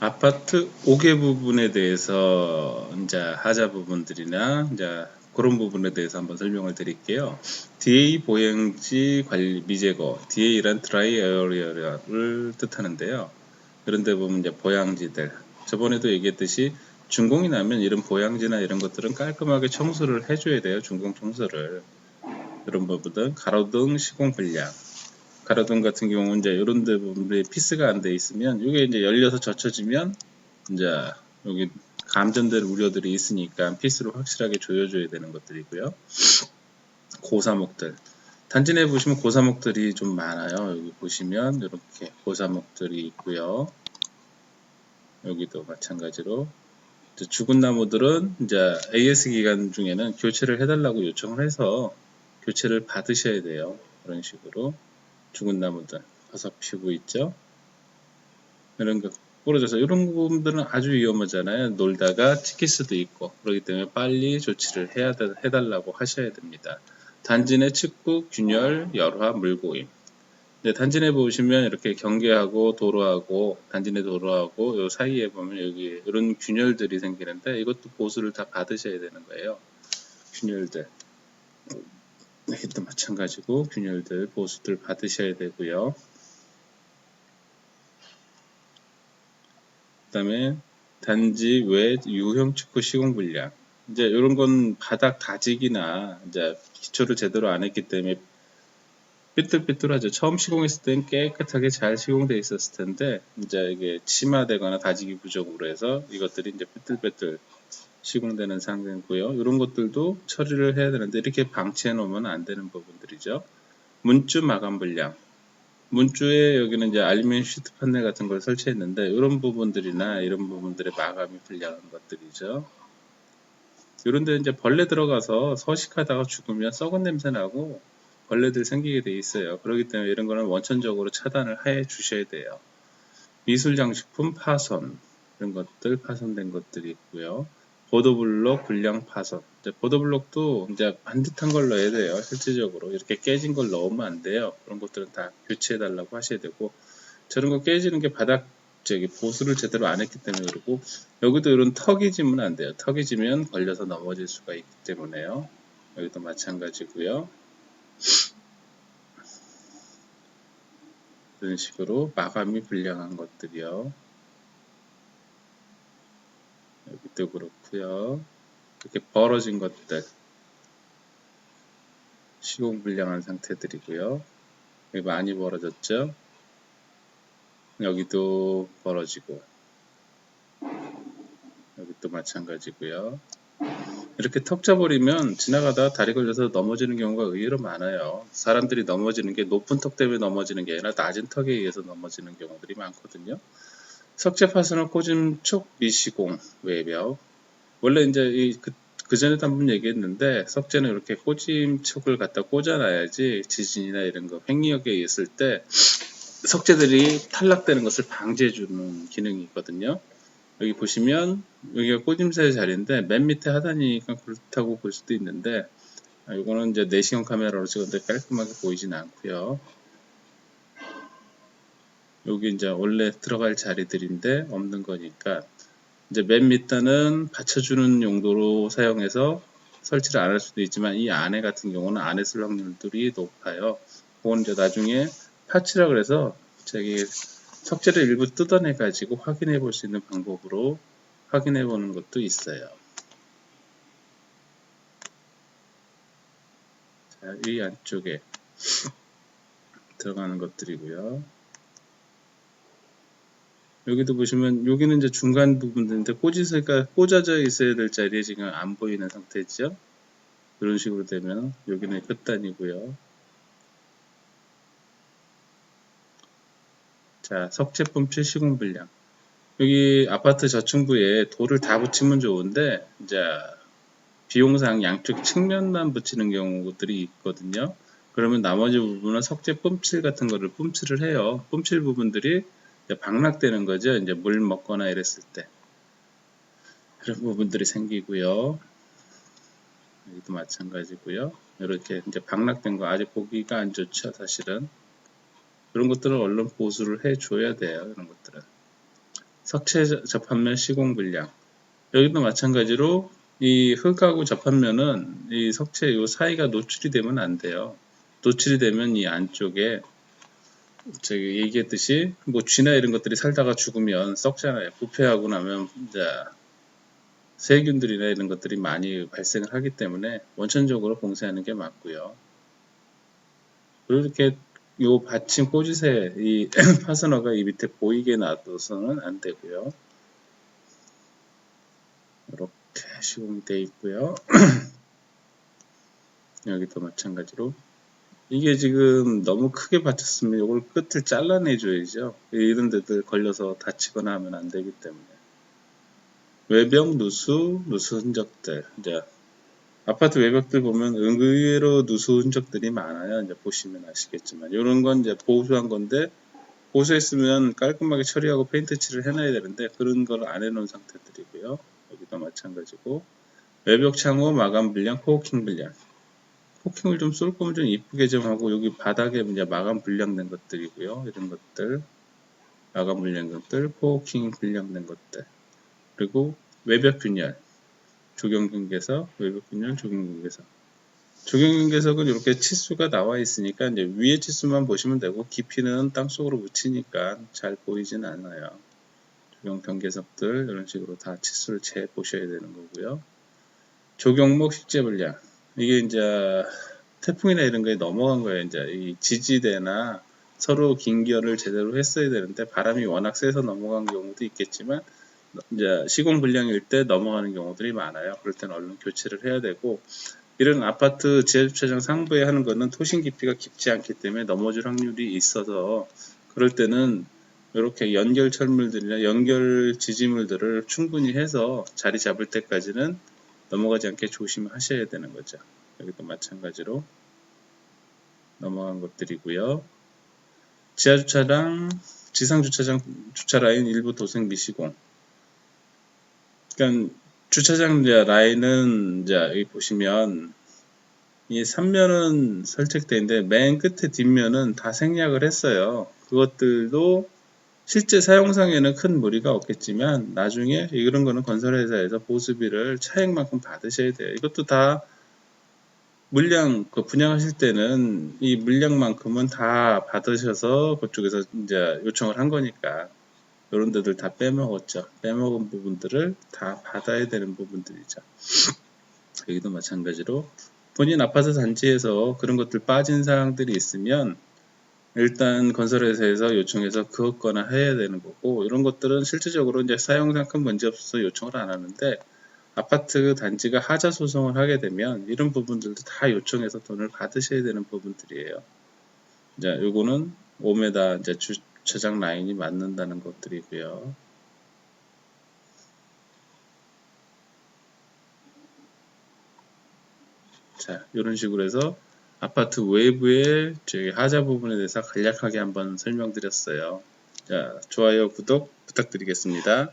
아파트 5개 부분에 대해서 이제 하자 부분들이나 이제 그런 부분에 대해서 한번 설명을 드릴게요. DA 보행지 관리 미제거, DA란 드라이 에어리어를 뜻하는데요. 그런데 보면 이제 보양지들, 저번에도 얘기했듯이 준공이 나면 이런 보양지나 이런 것들은 깔끔하게 청소를 해줘야 돼요. 준공 청소를. 이런 부분들 가로등 시공 분량, 가로등 같은 경우는 이제 이런 데 부분에 피스가 안 돼 있으면 이게 이제 열려서 젖혀지면 이제 여기 감전될 우려들이 있으니까 피스로 확실하게 조여줘야 되는 것들이고요. 고사목들, 단지 내에 보시면 고사목들이 좀 많아요. 여기 보시면 이렇게 고사목들이 있고요. 여기도 마찬가지로 죽은 나무들은 이제 AS 기간 중에는 교체를 해달라고 요청을 해서 교체를 받으셔야 돼요. 그런 식으로 죽은 나무들 버섯 피고 있죠. 이런 거 부러져서 이런 부분들은 아주 위험하잖아요. 놀다가 찍힐 수도 있고 그렇기 때문에 빨리 조치를 해달라고 하셔야 됩니다. 단지 내 측부, 균열, 열화, 물고임. 단지 내 보시면 이렇게 경계하고 도로하고 단지 내 도로하고 요 사이에 보면 여기 이런 균열들이 생기는데 이것도 보수를 다 받으셔야 되는 거예요. 균열들. 여기도 마찬가지고 균열들 보수들 받으셔야 되고요. 그 다음에 단지 외 유형 축구 시공 분량. 이제 이런 건 바닥 다직이나 이제 기초를 제대로 안 했기 때문에 삐뚤삐뚤하죠. 처음 시공했을 땐 깨끗하게 잘 시공되어 있었을 텐데 이제 이게 침하되거나 다지기 부족으로 해서 이것들이 이제 삐뚤삐뚤 시공되는 상태고요. 이런 것들도 처리를 해야 되는데 이렇게 방치해 놓으면 안 되는 부분들이죠. 문주 마감 분량. 문주에 여기는 이제 알루미늄 시트 판넬 같은 걸 설치했는데 이런 부분들이나 이런 부분들의 마감이 불량한 것들이죠. 이런 데 이제 벌레 들어가서 서식하다가 죽으면 썩은 냄새 나고 벌레들 생기게 돼 있어요. 그렇기 때문에 이런 거는 원천적으로 차단을 해 주셔야 돼요. 미술 장식품 파손, 이런 것들 파손된 것들이 있고요. 보도블록 불량 파손. 보도블록도 이제 반듯한 걸 넣어야 돼요. 실질적으로 이렇게 깨진 걸 넣으면 안 돼요. 그런 것들은 다 교체해 달라고 하셔야 되고, 저런 거 깨지는 게 바닥 보수를 제대로 안 했기 때문에 그러고, 여기도 이런 턱이 지면 안 돼요. 턱이 지면 걸려서 넘어질 수가 있기 때문에요. 여기도 마찬가지고요. 이런 식으로 마감이 불량한 것들이요. 여기도 그렇고요. 이렇게 벌어진 것들, 시공 불량한 상태들이고요. 여기 많이 벌어졌죠. 여기도 벌어지고, 여기도 마찬가지고요. 이렇게 턱 잡아버리면 지나가다가 다리 걸려서 넘어지는 경우가 의외로 많아요. 사람들이 넘어지는 게 높은 턱 때문에 넘어지는 게 아니라 낮은 턱에 의해서 넘어지는 경우들이 많거든요. 석재 파손을 꽂은 촉 미시공 외벽. 원래 이제 그 전에도 한번 얘기했는데 석재는 이렇게 꽂임 촉을 갖다 꽂아놔야지 지진이나 이런 거 횡력에 있을 때 석재들이 탈락되는 것을 방지해주는 기능이 있거든요. 여기 보시면 여기가 꽂임새의 자리인데 맨 밑에 하단이니까 그렇다고 볼 수도 있는데 이거는 이제 내시경 카메라로 찍었는데 깔끔하게 보이진 않고요. 여기 이제 원래 들어갈 자리들인데 없는 거니까 이제 맨 밑단은 받쳐주는 용도로 사용해서 설치를 안 할 수도 있지만 이 안에 같은 경우는 안에 쓸 확률들이 높아요. 그건 이제 나중에 파츠라 그래서 석재를 일부 뜯어내 가지고 확인해 볼 수 있는 방법으로 확인해 보는 것도 있어요. 자, 이 안쪽에 들어가는 것들이고요. 여기도 보시면 여기는 이제 중간 부분인데 꽂아져 있어야 될 자리에 지금 안 보이는 상태죠. 이런 식으로 되면 여기는 끝단이고요. 자, 석재품 시공 분량. 여기 아파트 저층부에 돌을 다 붙이면 좋은데 이제 비용상 양쪽 측면만 붙이는 경우들이 있거든요. 그러면 나머지 부분은 석재 뿜칠 같은 거를 뿜칠을 해요. 뿜칠 부분들이 이제 방락되는 거죠. 이제 물 먹거나 이랬을 때. 그런 부분들이 생기고요. 여기도 마찬가지고요. 이렇게 이제 방락된 거 아직 보기가 안 좋죠, 사실은. 그런 것들은 얼른 보수를 해줘야 돼요. 이런 것들은. 석체 접합면 시공 분량. 여기도 마찬가지로 이 흙하고 접합면은 이 석체 요 사이가 노출이 되면 안 돼요. 노출이 되면 이 안쪽에 저기 얘기했듯이 뭐 쥐나 이런 것들이 살다가 죽으면 썩잖아요. 부패하고 나면 이제 세균들이나 이런 것들이 많이 발생을 하기 때문에 원천적으로 봉쇄하는 게 맞고요. 그리고 이렇게 요 받침 꽂으세 이 파스너가 이 밑에 보이게 놔둬서는 안 되고요. 이렇게 시공이 되어 있고요. 여기도 마찬가지로 이게 지금 너무 크게 받쳤으면 이걸 끝을 잘라내줘야죠. 이런 데들 걸려서 다치거나 하면 안 되기 때문에. 외벽 누수 흔적들. 이제 아파트 외벽들 보면 의외로 누수 흔적들이 많아요. 이제 보시면 아시겠지만 이런 건 이제 보수한 건데 보수했으면 깔끔하게 처리하고 페인트 칠을 해놔야 되는데 그런 걸 안 해놓은 상태들이고요. 여기도 마찬가지고 외벽 창호 마감 분량, 코어킹 분량. 코킹을 좀 쏠 거면 좀 이쁘게 좀 하고 여기 바닥에 이제 마감 불량된 것들이고요. 이런 것들 마감 불량된 것들, 코킹 불량된 것들 그리고 외벽 균열, 조경경계석, 외벽 균열, 조경경계석. 조경경계석은 이렇게 치수가 나와 있으니까 이제 위에 치수만 보시면 되고 깊이는 땅속으로 묻히니까 잘 보이진 않아요. 조경경계석들 이런 식으로 다 치수를 재 보셔야 되는 거고요. 조경목 식재 분량. 이게 이제 태풍이나 이런 거에 넘어간 거예요. 이제 이 지지대나 서로 긴결을 제대로 했어야 되는데 바람이 워낙 세서 넘어간 경우도 있겠지만 이제 시공 불량일 때 넘어가는 경우들이 많아요. 그럴 때는 얼른 교체를 해야 되고 이런 아파트 지하주차장 상부에 하는 거는 토신 깊이가 깊지 않기 때문에 넘어질 확률이 있어서 그럴 때는 이렇게 연결 철물들이나 연결 지지물들을 충분히 해서 자리 잡을 때까지는 넘어가지 않게 조심하셔야 되는 거죠. 여기도 마찬가지로 넘어간 것들이고요. 지하주차장, 지상주차장 주차라인 일부 도색 미시공. 그러니까 주차장 라인은 이제 여기 보시면 이 3면은 설책되어 있는데 맨 끝에 뒷면은 다 생략을 했어요. 그것들도 실제 사용상에는 큰 무리가 없겠지만 나중에 이런 거는 건설회사에서 보수비를 차액만큼 받으셔야 돼요. 이것도 다 물량 분양하실 때는 이 물량만큼은 다 받으셔서 그쪽에서 이제 요청을 한 거니까 이런 데들 다 빼먹었죠. 빼먹은 부분들을 다 받아야 되는 부분들이죠. 여기도 마찬가지로 본인 아파트 단지에서 그런 것들 빠진 사항들이 있으면 일단 건설회사에서 요청해서 그었거나 해야 되는 거고 이런 것들은 실질적으로 이제 사용상 큰 문제 없어서 요청을 안 하는데 아파트 단지가 하자 소송을 하게 되면 이런 부분들도 다 요청해서 돈을 받으셔야 되는 부분들이에요. 자, 요거는 5m 이제 주차장 라인이 맞는다는 것들이고요. 자, 이런 식으로 해서 아파트 외부의 저희 하자 부분에 대해서 간략하게 한번 설명드렸어요. 자, 좋아요, 구독 부탁드리겠습니다.